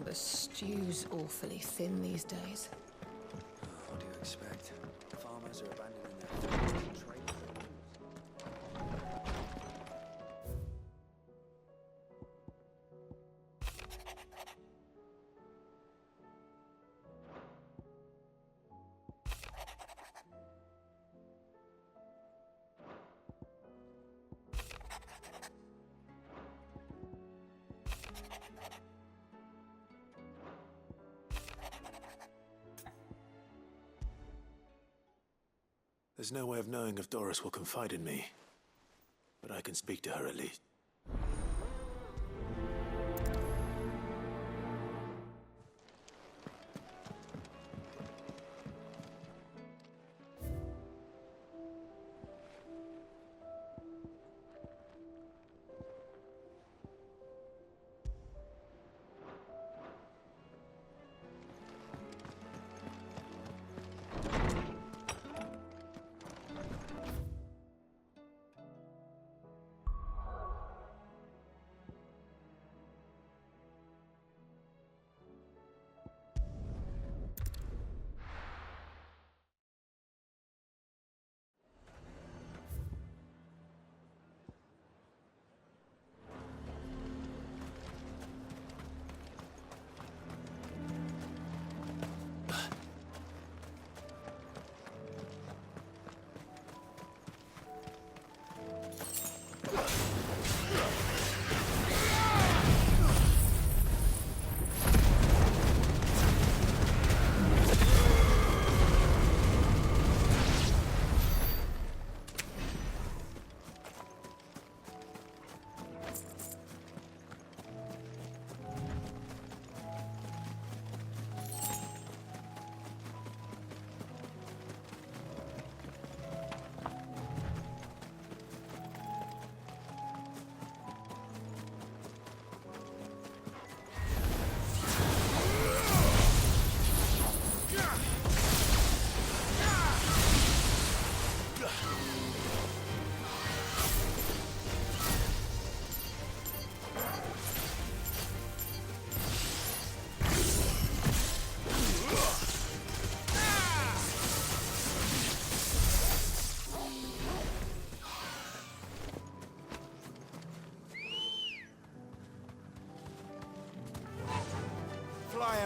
The stew's awfully thin these days. What do you expect? Farmers are abandoning their fields to trade. There's no way of knowing if Doris will confide in me, but I can speak to her at least.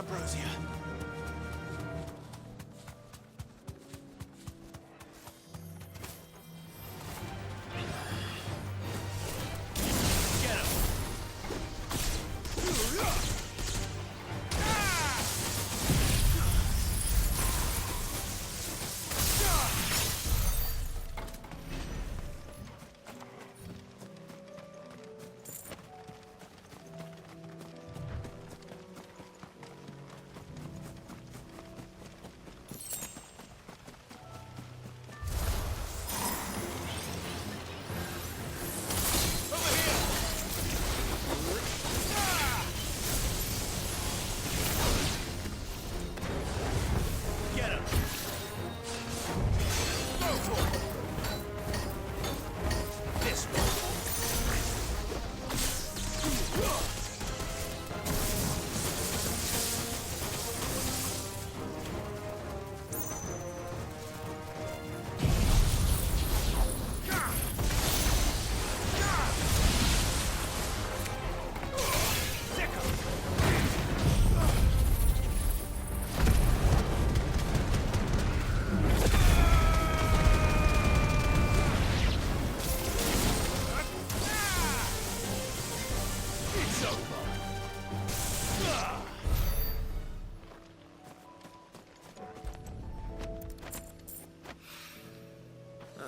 Ambrosia.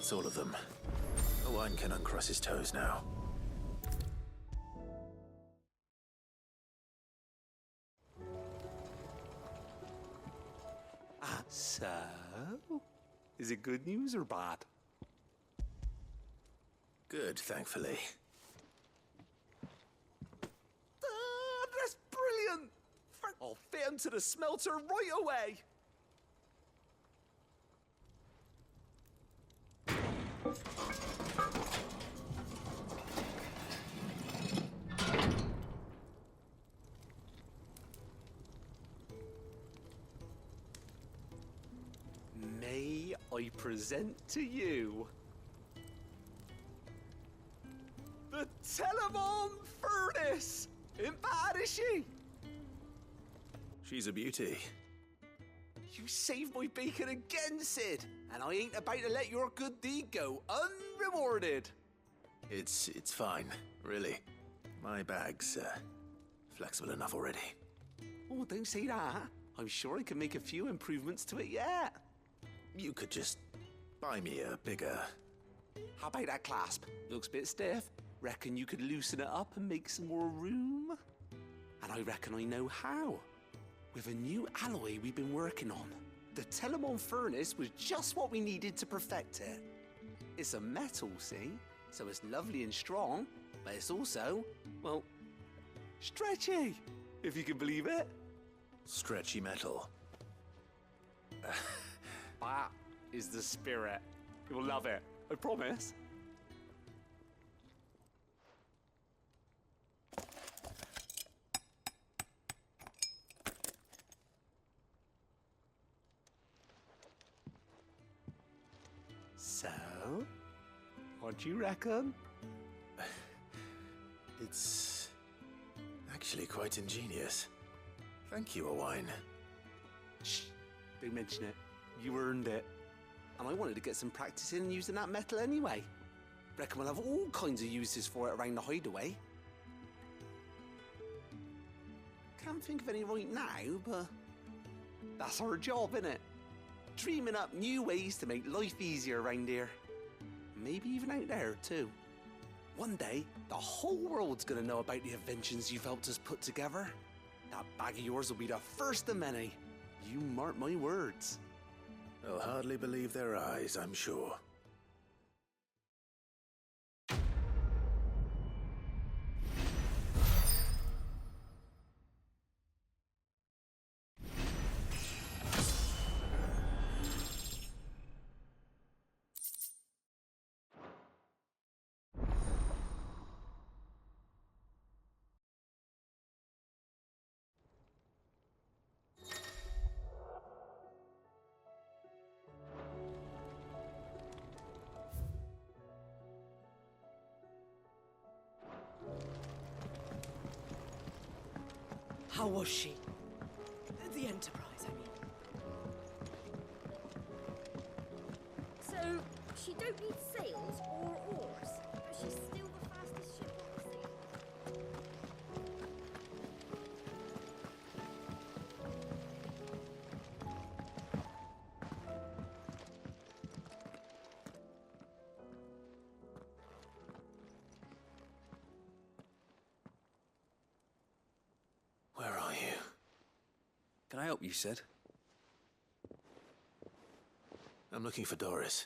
That's all of them. No one can uncross his toes now. So? Is it good news or bad? Good, thankfully. That's brilliant! I'll fit him to the smelter right away! I present to you the Telemon Furnace! Ain't bad, is she? She's a beauty. You saved my bacon again, Sid, and I ain't about to let your good deed go unrewarded. It's fine, really. My bag's flexible enough already. Oh, don't say that. I'm sure I can make a few improvements to it yet. You could just buy me a bigger... How about that clasp? Looks a bit stiff. Reckon you could loosen it up and make some more room? And I reckon I know how. With a new alloy we've been working on. The Telemon Furnace was just what we needed to perfect it. It's a metal, see? So it's lovely and strong, but it's also, well, stretchy, if you can believe it. Stretchy metal. That is the spirit. You'll love it, I promise. So, what do you reckon? It's actually quite ingenious. Thank you, Owain. Shh, don't mention it. You earned it. And I wanted to get some practice in using that metal anyway. Reckon we'll have all kinds of uses for it around the hideaway. Can't think of any right now, but that's our job, innit? Dreaming up new ways to make life easier around here. Maybe even out there, too. One day, the whole world's gonna know about the inventions you've helped us put together. That bag of yours will be the first of many. You mark my words. They'll hardly believe their eyes, I'm sure. How was she? The Enterprise, I mean. So, she don't need sails or oars, but she's still the fastest ship on the sea. Where are you? Can I help you, Sid? I'm looking for Doris.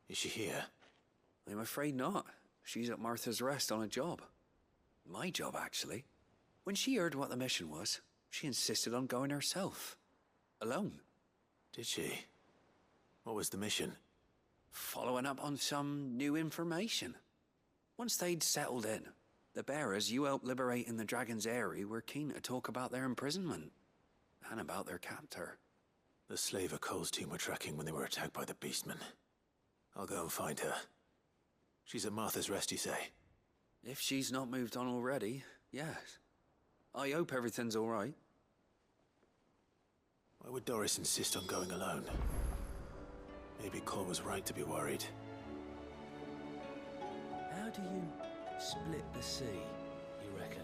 Is she here? I'm afraid not. She's at Martha's Rest on a job. My job, actually. When she heard what the mission was, she insisted on going herself. Alone. Did she? What was the mission? Following up on some new information. Once they'd settled in, the bearers you helped liberate in the Dragon's Eyrie were keen to talk about their imprisonment. And about their captor. The slaver Cole's team were tracking when they were attacked by the Beastmen. I'll go and find her. She's at Martha's Rest, you say? If she's not moved on already, yes. I hope everything's all right. Why would Doris insist on going alone? Maybe Cole was right to be worried. How do you split the sea, you reckon?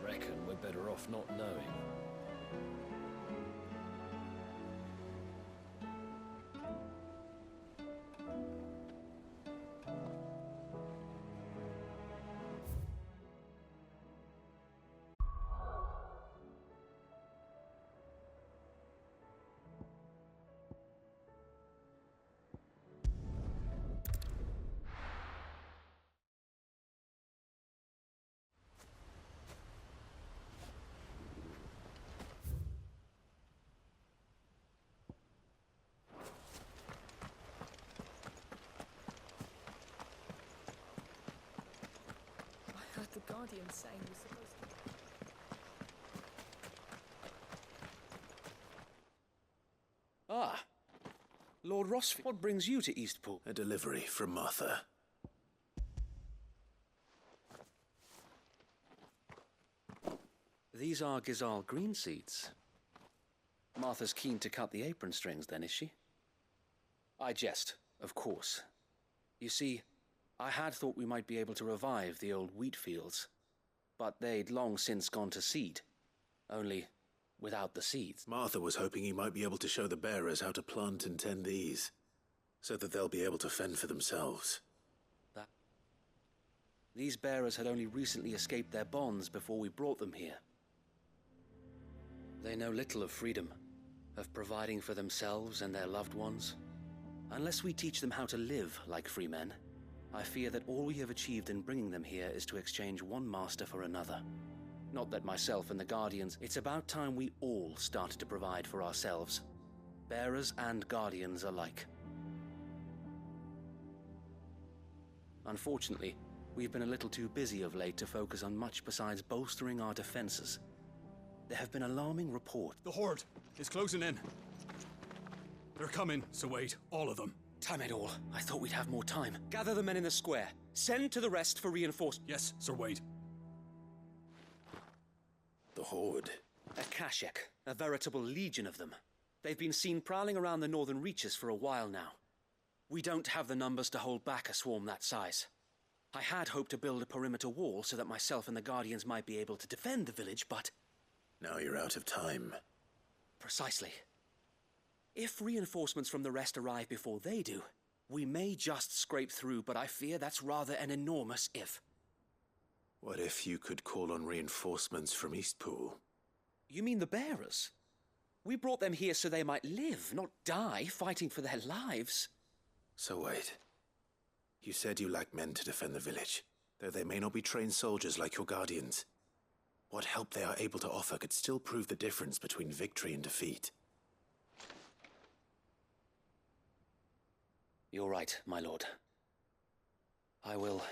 Reckon we're better off not knowing. I heard the Guardian saying you're supposed to... Ah, Lord Rosfield, what brings you to Eastpool? A delivery from Martha. These are Gizal green seeds. Martha's keen to cut the apron strings, then, is she? I jest, of course. You see, I had thought we might be able to revive the old wheat fields, but they'd long since gone to seed, only without the seeds. Martha was hoping you might be able to show the bearers how to plant and tend these, so that they'll be able to fend for themselves. These bearers had only recently escaped their bonds before we brought them here. They know little of freedom, of providing for themselves and their loved ones. Unless we teach them how to live like free men, I fear that all we have achieved in bringing them here is to exchange one master for another. Not that myself and the Guardians, it's about time we all started to provide for ourselves. Bearers and Guardians alike. Unfortunately, we've been a little too busy of late to focus on much besides bolstering our defenses. There have been alarming reports. The Horde is closing in. They're coming, so wait, all of them. Damn it all. I thought we'd have more time. Gather the men in the square. Send to the rest for reinforcements. Yes, Sir Wade. The Horde. A Kashek, a veritable legion of them. They've been seen prowling around the northern reaches for a while now. We don't have the numbers to hold back a swarm that size. I had hoped to build a perimeter wall so that myself and the Guardians might be able to defend the village, but... Now you're out of time. Precisely. If reinforcements from the rest arrive before they do, we may just scrape through, but I fear that's rather an enormous if. What if you could call on reinforcements from Eastpool? You mean the bearers? We brought them here so they might live, not die, fighting for their lives. So wait. You said you lack men to defend the village, though they may not be trained soldiers like your Guardians. What help they are able to offer could still prove the difference between victory and defeat. You're right, my lord. I will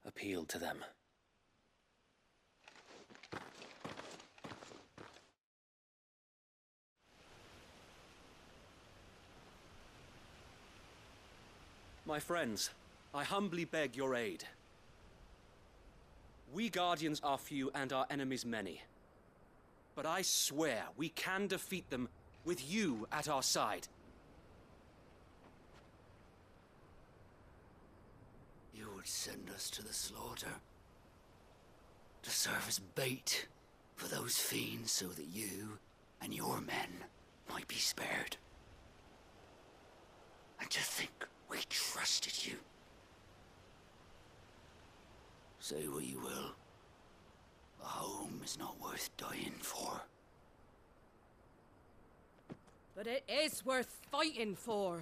appeal to them. My friends, I humbly beg your aid. We Guardians are few and our enemies many. But I swear we can defeat them with you at our side. You would send us to the slaughter, to serve as bait for those fiends so that you and your men might be spared. And to think we trusted you. Say what you will, a home is not worth dying for. But it is worth fighting for.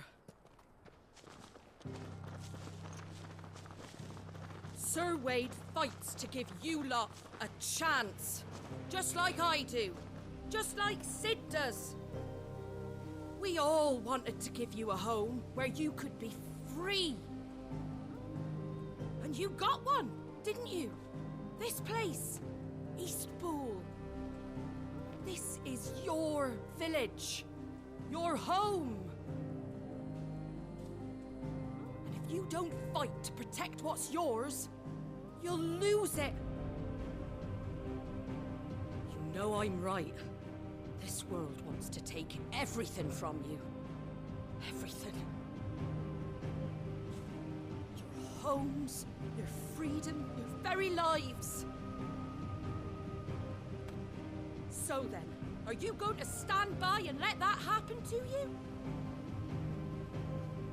Sir Wade fights to give you lot a chance. Just like I do. Just like Sid does. We all wanted to give you a home where you could be free. And you got one, didn't you? This place, Eastpool. This is your village. Your home. And if you don't fight to protect what's yours, you'll lose it. You know I'm right. This world wants to take everything from you. Everything. Your homes, your freedom, your very lives. So then, are you going to stand by and let that happen to you?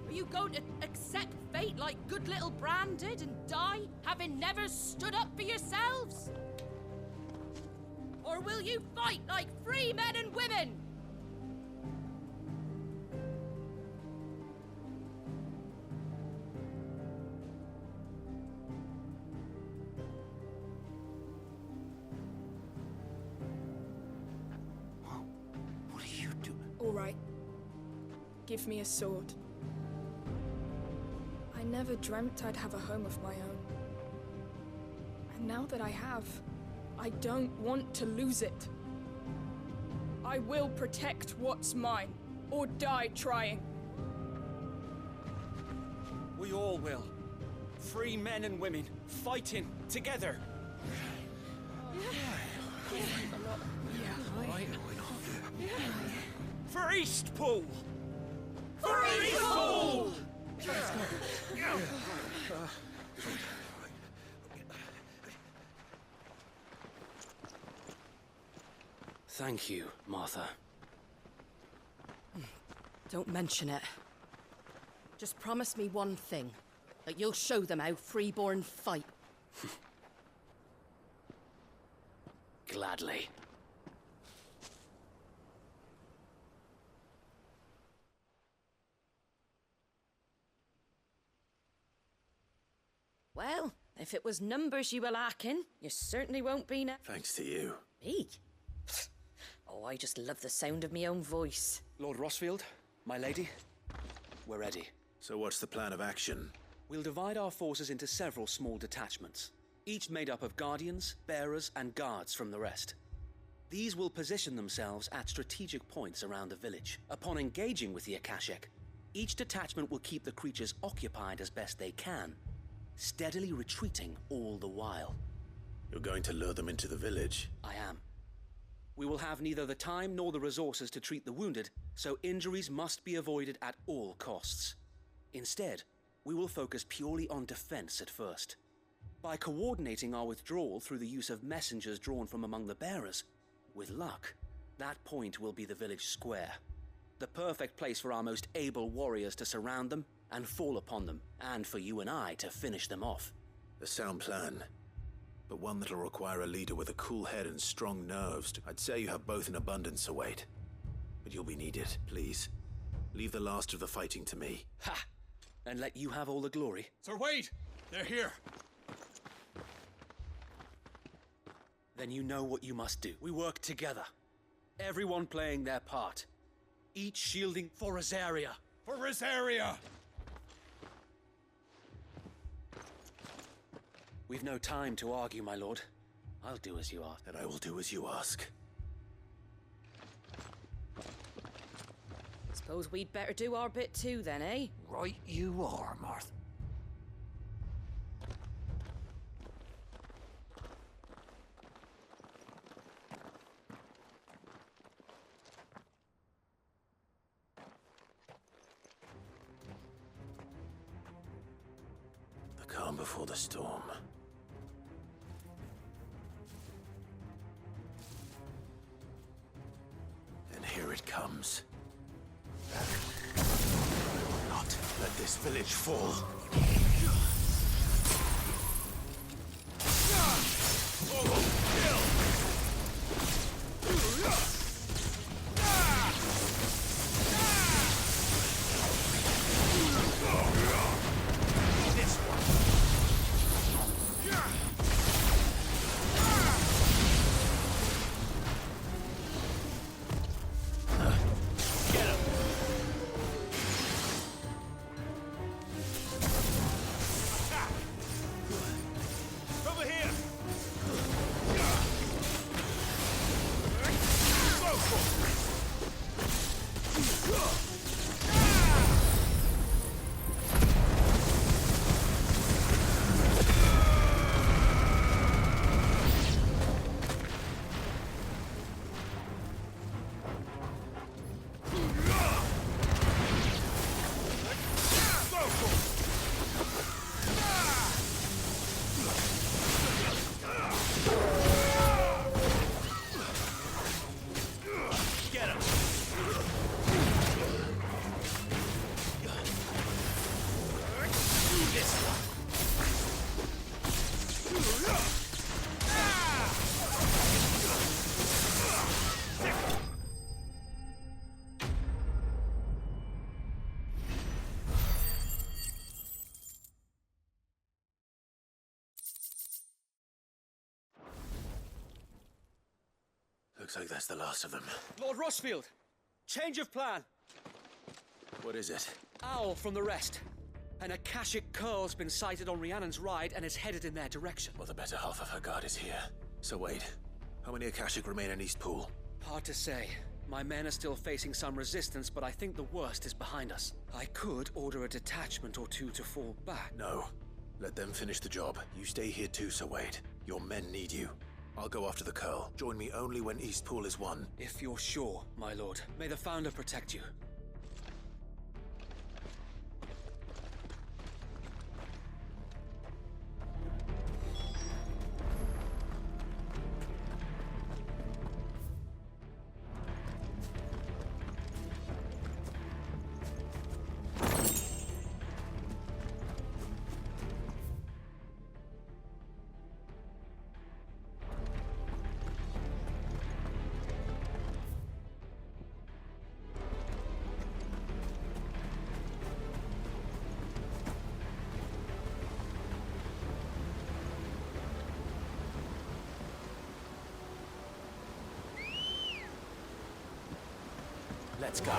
Are you going to accept fate like good little Bran did and die, having never stood up for yourselves? Or will you fight like free men and women? What are you doing? All right. Give me a sword. I never dreamt I'd have a home of my own. And now that I have, I don't want to lose it. I will protect what's mine, or die trying. We all will. Free men and women, fighting together. For Eastpool! For Eastpool! Thank you, Martha. Don't mention it. Just promise me one thing. That you'll show them how freeborn fight. Gladly. Well, if it was numbers you were lacking, you certainly won't be now. Thanks to you. Me? Oh, I just love the sound of my own voice. Lord Rosfield, my lady, we're ready. So what's the plan of action? We'll divide our forces into several small detachments, each made up of guardians, bearers, and guards from the rest. These will position themselves at strategic points around the village. Upon engaging with the Akashic, each detachment will keep the creatures occupied as best they can, steadily retreating all the while. You're going to lure them into the village? I am. We will have neither the time nor the resources to treat the wounded, so injuries must be avoided at all costs. Instead, we will focus purely on defense at first. By coordinating our withdrawal through the use of messengers drawn from among the bearers, with luck, that point will be the village square. The perfect place for our most able warriors to surround them and fall upon them, and for you and I to finish them off. A sound plan, but one that'll require a leader with a cool head and strong nerves. I'd say you have both in abundance, Wade. But you'll be needed, please. Leave the last of the fighting to me. Ha! And let you have all the glory. Sir Wade! They're here! Then you know what you must do. We work together. Everyone playing their part. Each shielding for Rosaria. For Rosaria! We've no time to argue, my lord. I'll do as you ask. And I will do as you ask. Suppose we'd better do our bit too then, eh? Right you are, Martha. The calm before the storm. And here it comes. Not let this village fall. Looks like that's the last of them. Lord Rosfield! Change of plan! What is it? Owl from the rest. An Akashic curl's been sighted on Rhiannon's ride and is headed in their direction. Well, the better half of her guard is here. So Wade, how many Akashic remain in Eastpool? Hard to say. My men are still facing some resistance, but I think the worst is behind us. I could order a detachment or two to fall back. No. Let them finish the job. You stay here too, Sir Wade. Your men need you. I'll go after the Curl. Join me only when Eastpool is won. If you're sure, my lord. May the Founder protect you. Let's go.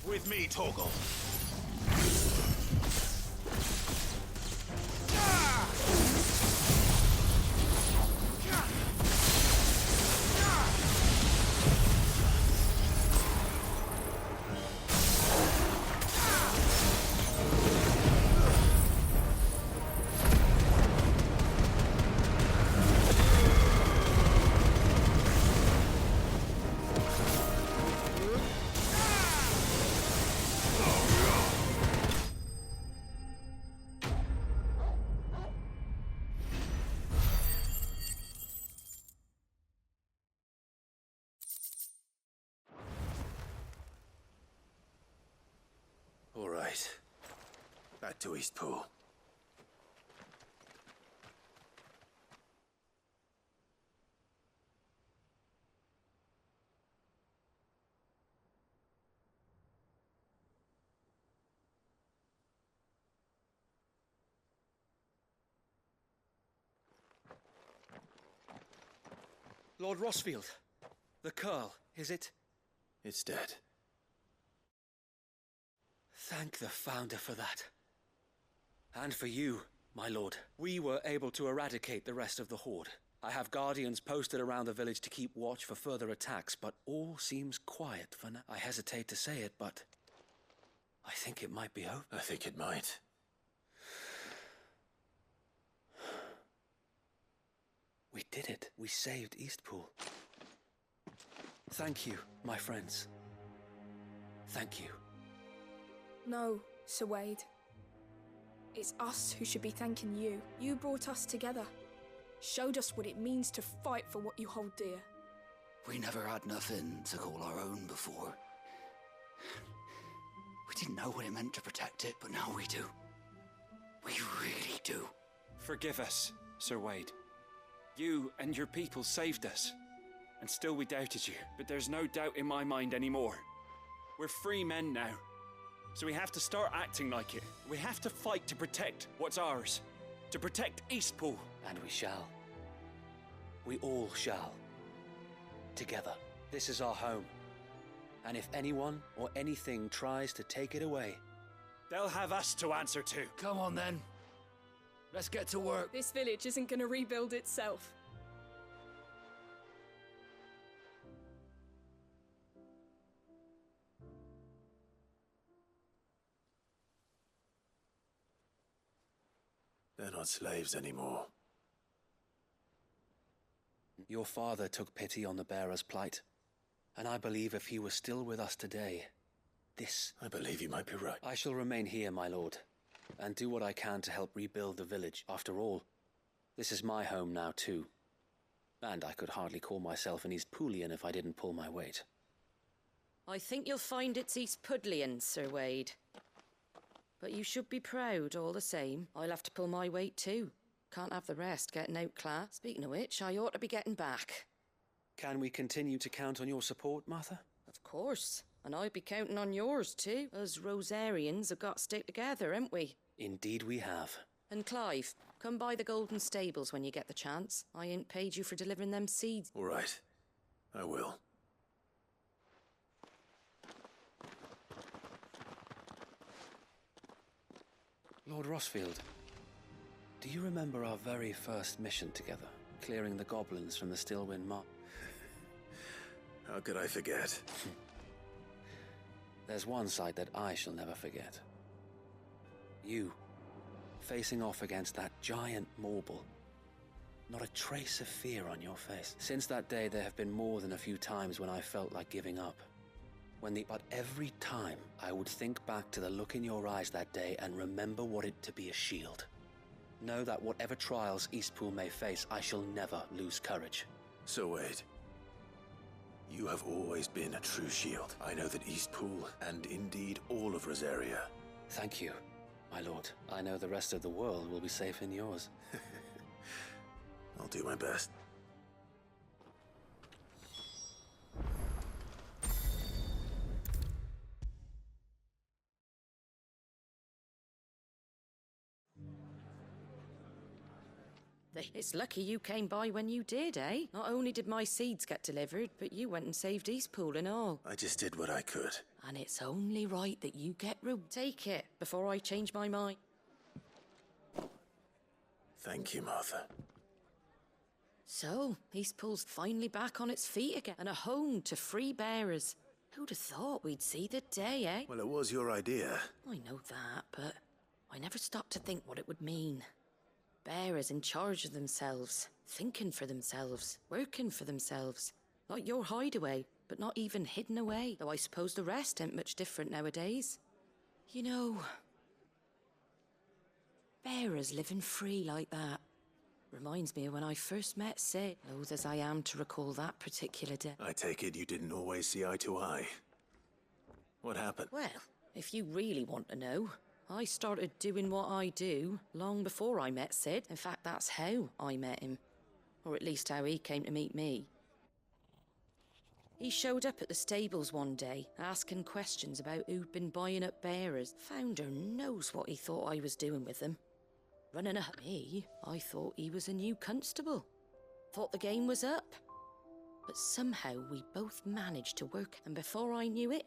With me, Torgal. All right. Back to Eastpool. Lord Rosfield, the Curl, is it? It's dead. Thank the Founder for that. And for you, my lord. We were able to eradicate the rest of the Horde. I have guardians posted around the village to keep watch for further attacks, but all seems quiet for now. I hesitate to say it, but I think it might be over. I think it might. We did it. We saved Eastpool. Thank you, my friends. Thank you. No, Sir Wade. It's us who should be thanking you. You brought us together. Showed us what it means to fight for what you hold dear. We never had nothing to call our own before. We didn't know what it meant to protect it, but now we do. We really do. Forgive us, Sir Wade. You and your people saved us. And still we doubted you, but there's no doubt in my mind anymore. We're free men now. So we have to start acting like it. We have to fight to protect what's ours. To protect Eastpool. And we shall. We all shall. Together. This is our home. And if anyone or anything tries to take it away, they'll have us to answer to. Come on then. Let's get to work. This village isn't going to rebuild itself. They're not slaves anymore. Your father took pity on the bearer's plight. And I believe if he were still with us today, this... I believe you might be right. I shall remain here, my lord, and do what I can to help rebuild the village. After all, this is my home now too. And I could hardly call myself an Eastpoolian if I didn't pull my weight. I think you'll find it's East Pudlian, Sir Wade. But you should be proud all the same. I'll have to pull my weight too. Can't have the rest getting outclassed. Speaking of which, I ought to be getting back. Can we continue to count on your support, Martha? Of course. And I'll be counting on yours too. Us Rosarians have got to stick together, haven't we? Indeed we have. And Clive, come by the Golden Stables when you get the chance. I ain't paid you for delivering them seeds. All right. I will. Lord Rosfield, do you remember our very first mission together? Clearing the goblins from the Stillwind Mob? How could I forget? There's one sight that I shall never forget. You, facing off against that giant Morble. Not a trace of fear on your face. Since that day, there have been more than a few times when I felt like giving up. But every time, I would think back to the look in your eyes that day and remember what it to be a shield. Know that whatever trials Eastpool may face, I shall never lose courage. So Wade, you have always been a true shield. I know that Eastpool, and indeed all of Rosaria. Thank you, my lord. I know the rest of the world will be safe in yours. I'll do my best. It's lucky you came by when you did, eh? Not only did my seeds get delivered, but you went and saved Eastpool and all. I just did what I could. And it's only right that you get Take it, before I change my mind. Thank you, Martha. So, Eastpool's finally back on its feet again, and a home to free bearers. Who'd have thought we'd see the day, eh? Well, it was your idea. I know that, but I never stopped to think what it would mean. Bearers in charge of themselves, thinking for themselves, working for themselves. Like your hideaway, but not even hidden away. Though I suppose the rest ain't much different nowadays. You know, bearers living free like that reminds me of when I first met Sid. Loath as I am to recall that particular day. I take it you didn't always see eye to eye. What happened? Well, if you really want to know, I started doing what I do long before I met Sid. In fact, that's how I met him. Or at least how he came to meet me. He showed up at the stables one day, asking questions about who'd been buying up bearers. Founder knows what he thought I was doing with them. Running at me, I thought he was a new constable. Thought the game was up. But somehow we both managed to work, and before I knew it,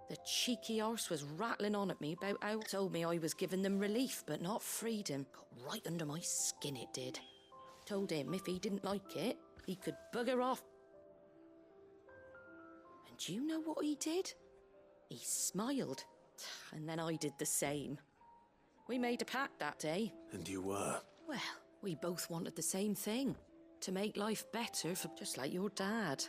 the cheeky arse was rattling on at me about how told me I was giving them relief, but not freedom. Got right under my skin, it did. Told him if he didn't like it, he could bugger off. And do you know what he did? He smiled. And then I did the same. We made a pact that day. And you were? Well, we both wanted the same thing. To make life better for just like your dad.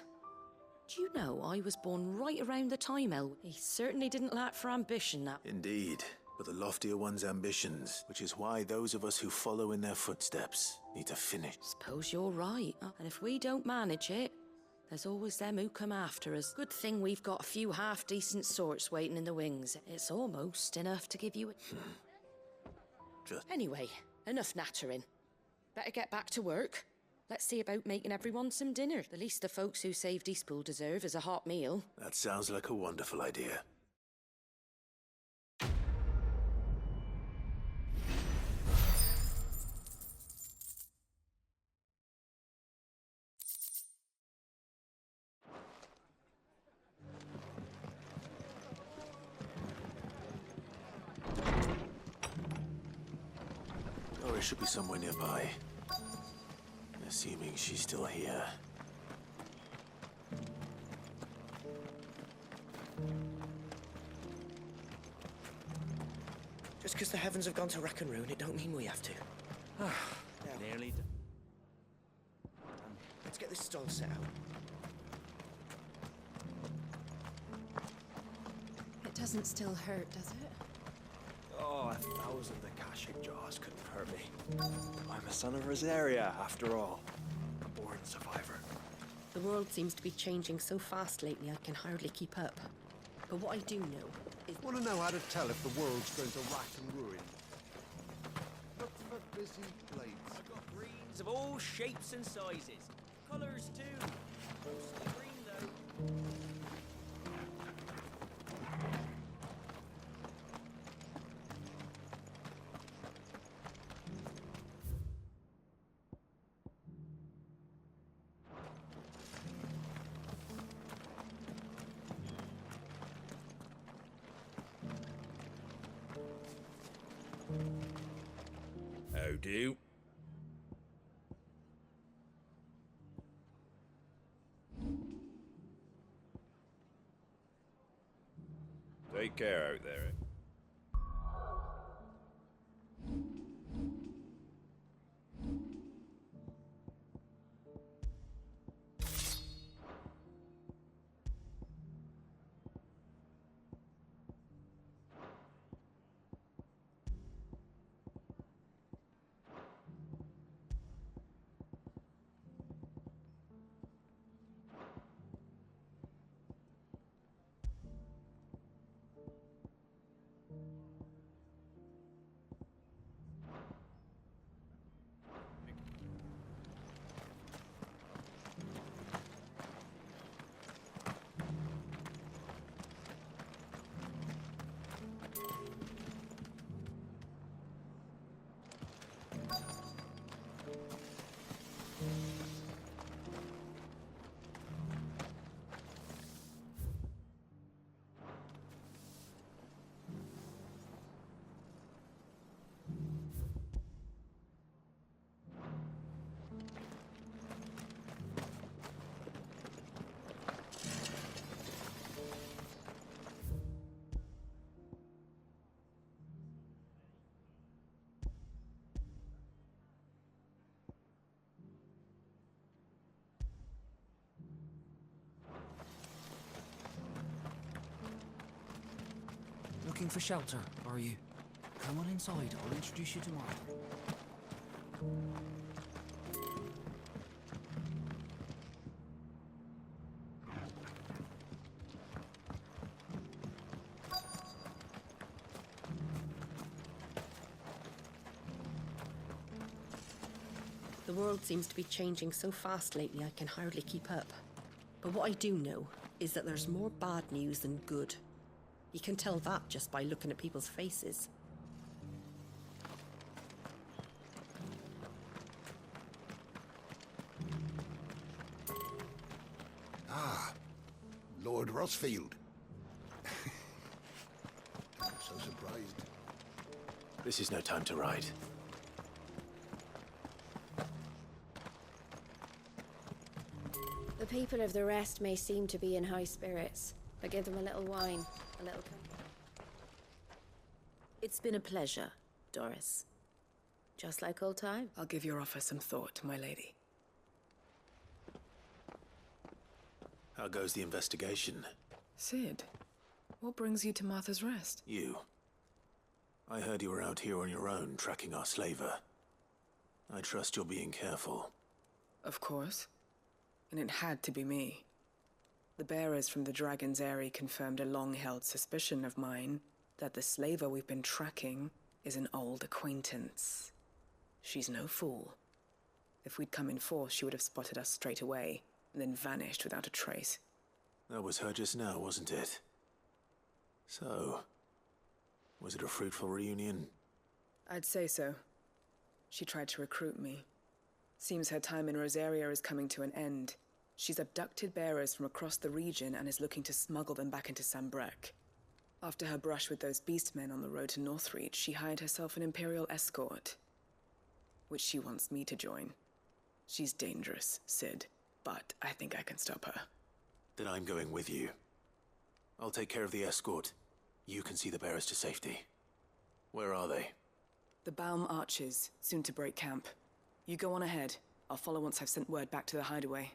Do you know I was born right around the time He certainly didn't lack for ambition, that. Indeed, but the loftier one's ambitions, which is why those of us who follow in their footsteps need to finish. Suppose you're right. And if we don't manage it, there's always them who come after us. Good thing we've got a few half-decent sorts waiting in the wings. It's almost enough to give you a... Anyway, enough nattering. Better get back to work. Let's see about making everyone some dinner. The least the folks who saved Eastpool deserve is a hot meal. That sounds like a wonderful idea. There should be somewhere nearby. Assuming she's still here. Just because the heavens have gone to wreck and ruin, it don't mean we have to. Nearly done. Let's get this stall set out. It doesn't still hurt, does it? Oh, 1,000 Akashic jaws couldn't hurt me. I'm a son of Rosaria, after all. A born survivor. The world seems to be changing so fast lately I can hardly keep up. But what I do know is... Want to know how to tell if the world's going to rack and ruin? Look for busy blades. I've got greens of all shapes and sizes. Colours too. Mostly green though. How do? Take care out there. Looking for shelter, are you? Come on inside, I'll introduce you to Martha. The world seems to be changing so fast lately I can hardly keep up. But what I do know is that there's more bad news than good. You can tell that just by looking at people's faces. Ah, Lord Rosfield. I'm so surprised. This is no time to ride. The people of the rest may seem to be in high spirits, but give them a little wine, a little company. It's been a pleasure, Doris. Just like old times. I'll give your offer some thought, my lady. How goes the investigation? Sid, what brings you to Martha's Rest? You. I heard you were out here on your own, tracking our slaver. I trust you're being careful. Of course. And it had to be me. The bearers from the Dragon's Eyrie confirmed a long-held suspicion of mine that the slaver we've been tracking is an old acquaintance. She's no fool. If we'd come in force, she would have spotted us straight away, and then vanished without a trace. That was her just now, wasn't it? So, was it a fruitful reunion? I'd say so. She tried to recruit me. Seems her time in Rosaria is coming to an end. She's abducted bearers from across the region and is looking to smuggle them back into Sambrec. After her brush with those beastmen on the road to Northreach, she hired herself an Imperial escort, which she wants me to join. She's dangerous, Sid, but I think I can stop her. Then I'm going with you. I'll take care of the escort. You can see the bearers to safety. Where are they? The Baum Archers, soon to break camp. You go on ahead. I'll follow once I've sent word back to the hideaway.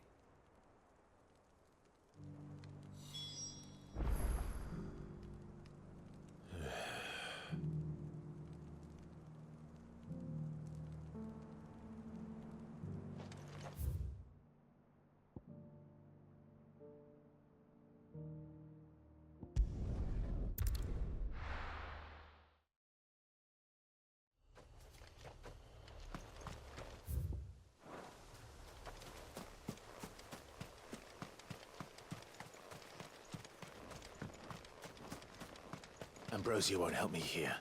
Ambrosia won't help me here.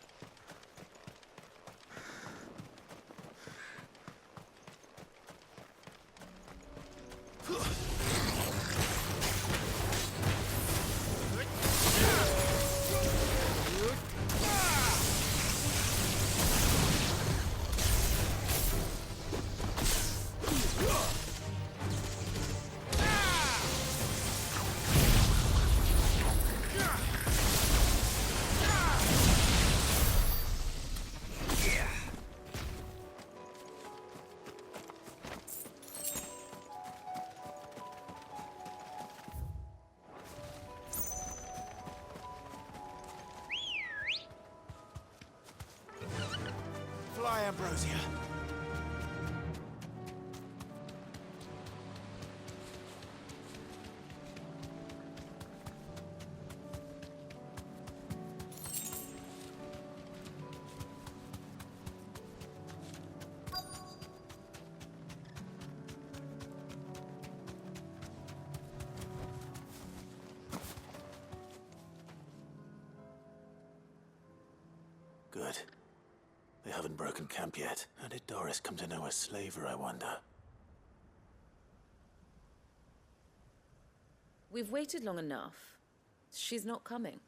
Fly, Ambrosia. Good. They haven't broken camp yet. How did Doris come to know a slaver, I wonder? We've waited long enough. She's not coming.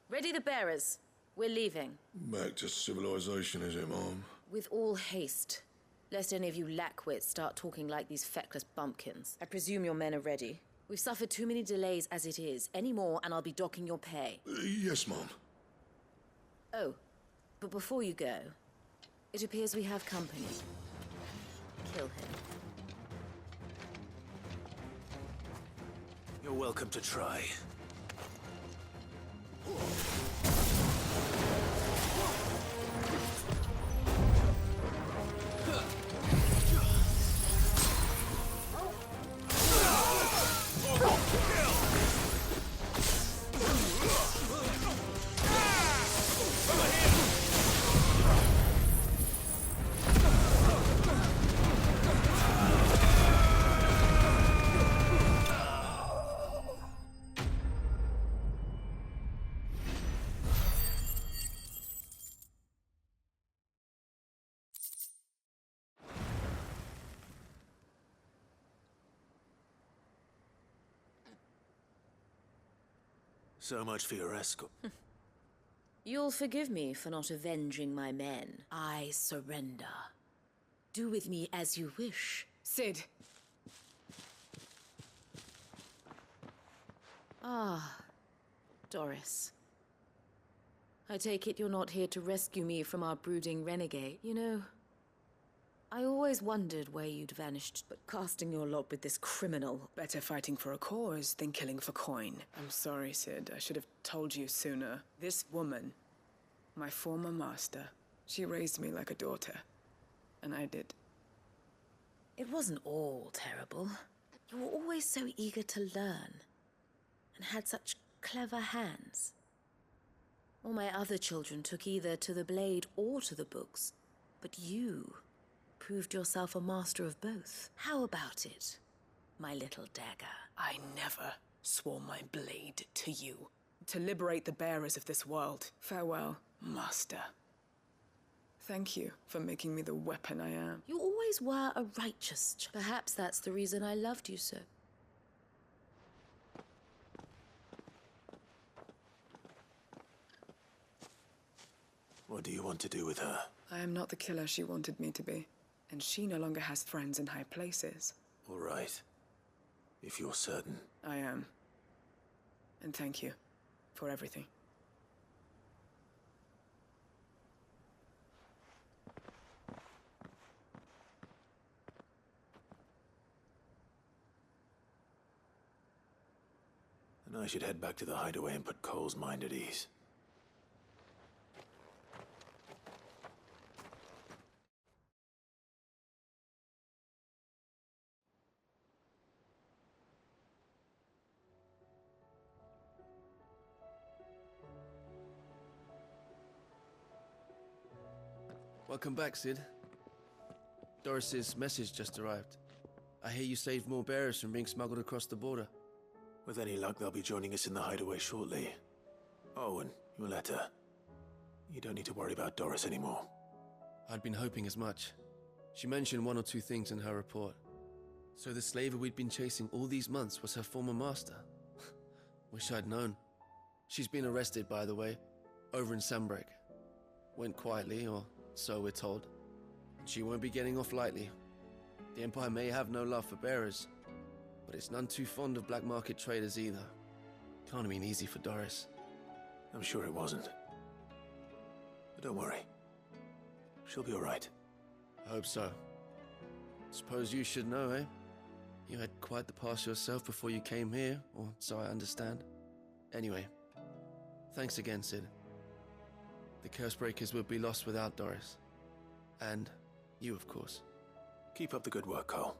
Ready the bearers. We're leaving. Back to civilization, is it, Mom? With all haste. Lest any of you lackwits start talking like these feckless bumpkins. I presume your men are ready. We've suffered too many delays as it is. Any more and I'll be docking your pay. Yes, Mom. Oh, but before you go, it appears we have company. Kill him. You're welcome to try. So much for your escort. You'll forgive me for not avenging my men. I surrender. Do with me as you wish. Sid. Ah, Doris. I take it you're not here to rescue me from our brooding renegade. You know, I always wondered where you'd vanished, but casting your lot with this criminal... Better fighting for a cause than killing for coin. I'm sorry, Sid. I should have told you sooner. This woman, my former master, she raised me like a daughter. And I did. It wasn't all terrible. You were always so eager to learn. And had such clever hands. All my other children took either to the blade or to the books. But you... proved yourself a master of both. How about it, my little dagger? I never swore my blade to you. To liberate the bearers of this world. Farewell, master. Thank you for making me the weapon I am. You always were a righteous child. Perhaps that's the reason I loved you so. What do you want to do with her? I am not the killer she wanted me to be. And she no longer has friends in high places. All right. If you're certain. I am. And thank you for everything. And I should head back to the hideaway and put Cole's mind at ease. Welcome back, Sid. Doris's message just arrived. I hear you saved more bearers from being smuggled across the border. With any luck, they'll be joining us in the hideaway shortly. Oh, and your letter. You don't need to worry about Doris anymore. I'd been hoping as much. She mentioned one or two things in her report. So the slaver we'd been chasing all these months was her former master. Wish I'd known. She's been arrested, by the way, over in Sambrek. Went quietly, or so we're told. She won't be getting off lightly. The Empire may have no love for bearers, but it's none too fond of black market traders either. Can't have been easy for Doris. I'm sure it wasn't. But don't worry. She'll be all right. I hope so. Suppose you should know, eh? You had quite the past yourself before you came here, or so I understand. Anyway, thanks again, Sid. The Cursebreakers would be lost without Doris. And you, of course. Keep up the good work, Cole.